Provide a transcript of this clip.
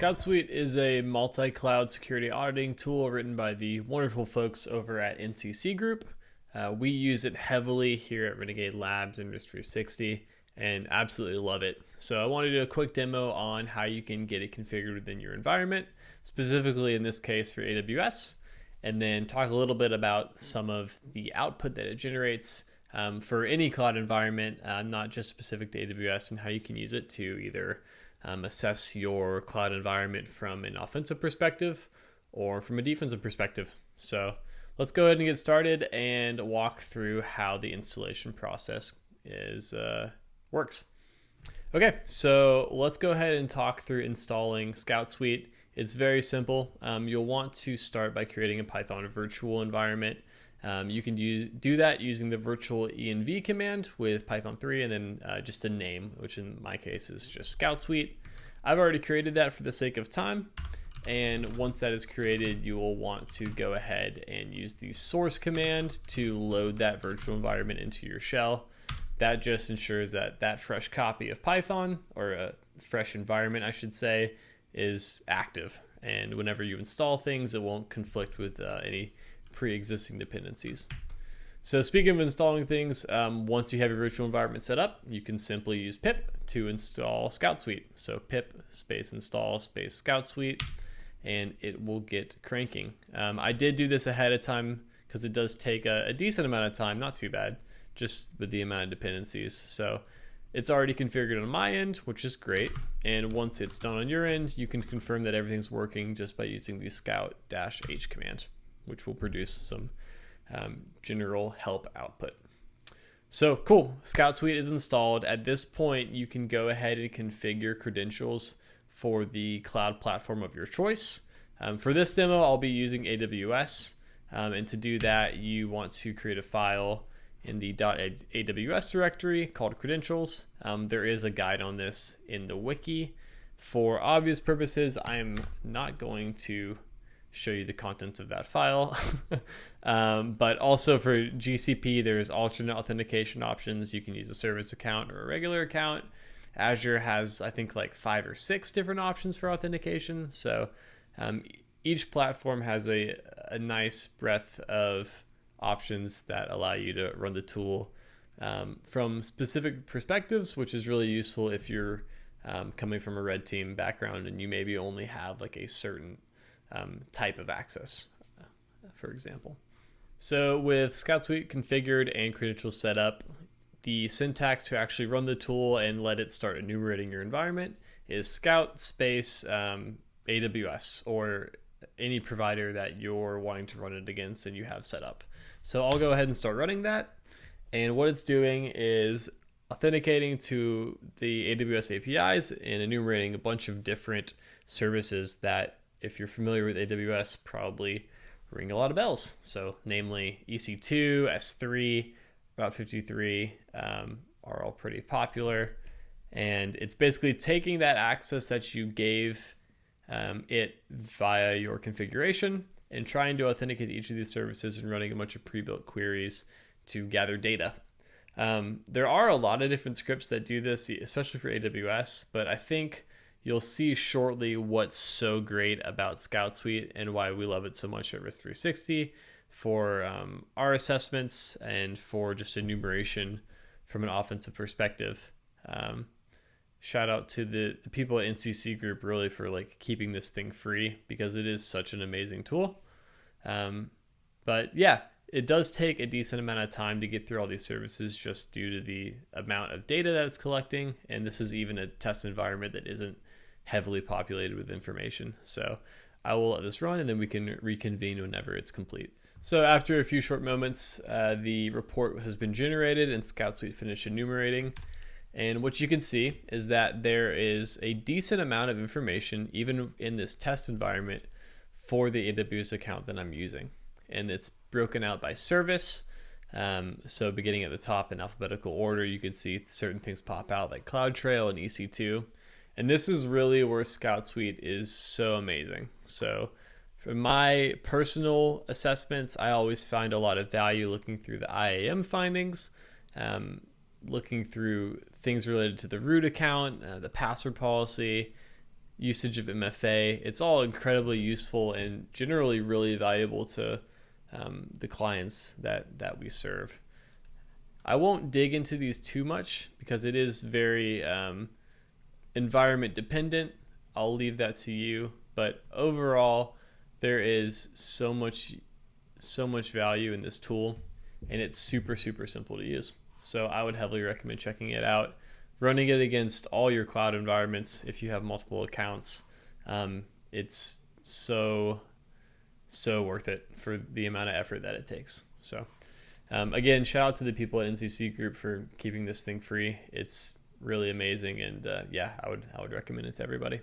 ScoutSuite is a multi-cloud security auditing tool written by the wonderful folks over at NCC Group. We use it heavily here at Renegade Labs Industry 360 and absolutely love it. So I want to do a quick demo on how you can get it configured within your environment, specifically in this case for AWS, and then talk a little bit about some of the output that it generates for any cloud environment, not just specific to AWS, and how you can use it to either assess your cloud environment from an offensive perspective or from a defensive perspective. So let's go ahead and get started and walk through how the installation process works. Okay, so let's go ahead and talk through installing ScoutSuite. It's very simple. You'll want to start by creating a Python virtual environment. You can do that using the virtual env command with Python 3 and then just a name, which in my case is just ScoutSuite. I've already created that for the sake of time. And once that is created, you will want to go ahead and use the source command to load that virtual environment into your shell. That just ensures that that fresh copy of Python, or a fresh environment, I should say, is active. And whenever you install things, it won't conflict with any pre-existing dependencies. So speaking of installing things, once you have your virtual environment set up, you can simply use pip to install ScoutSuite. So pip space install space ScoutSuite, and it will get cranking. I did do this ahead of time because it does take a decent amount of time, not too bad, just with the amount of dependencies. So it's already configured on my end, which is great. And once it's done on your end, you can confirm that everything's working just by using the scout-h command, which will produce some general help output. So cool, ScoutSuite is installed. At this point, you can go ahead and configure credentials for the cloud platform of your choice. For this demo, I'll be using AWS. And to do that, you want to create a file in the .aws directory called credentials. There is a guide on this in the wiki. For obvious purposes, I'm not going to show you the contents of that file. But also for GCP, there's alternate authentication options. You can use a service account or a regular account. Azure has, I think, like 5 or 6 different options for authentication. So each platform has a nice breadth of options that allow you to run the tool from specific perspectives, which is really useful if you're coming from a red team background and you maybe only have like a certain type of access, for example. So with ScoutSuite configured and credentials set up, the syntax to actually run the tool and let it start enumerating your environment is scout space AWS or any provider that you're wanting to run it against and you have set up. So I'll go ahead and start running that. And what it's doing is authenticating to the AWS APIs and enumerating a bunch of different services that, if you're familiar with AWS, probably ring a lot of bells. So namely EC2, S3, Route 53 are all pretty popular. And it's basically taking that access that you gave it via your configuration and trying to authenticate each of these services and running a bunch of pre-built queries to gather data. There are a lot of different scripts that do this, especially for AWS, but I think you'll see shortly what's so great about ScoutSuite and why we love it so much at Risk 360 for our assessments and for just enumeration from an offensive perspective. Shout out to the people at NCC Group really for like keeping this thing free because it is such an amazing tool. But yeah, it does take a decent amount of time to get through all these services just due to the amount of data that it's collecting. And this is even a test environment that isn't heavily populated with information. So I will let this run and then we can reconvene whenever it's complete. So after a few short moments, the report has been generated and ScoutSuite finished enumerating. And what you can see is that there is a decent amount of information, even in this test environment, for the AWS account that I'm using. And it's broken out by service. So beginning at the top in alphabetical order, you can see certain things pop out like CloudTrail and EC2. And this is really where ScoutSuite is so amazing. So for my personal assessments, I always find a lot of value looking through the IAM findings, looking through things related to the root account, the password policy, usage of MFA. It's all incredibly useful and generally really valuable to the clients that we serve. I won't dig into these too much because it is very environment dependent. I'll leave that to you. But overall, there is so much value in this tool, and it's super simple to use. So I would heavily recommend checking it out, running it against all your cloud environments if you have multiple accounts. It's so worth it for the amount of effort that it takes. So again, shout out to the people at NCC Group for keeping this thing free. It's really amazing, and yeah, I would recommend it to everybody.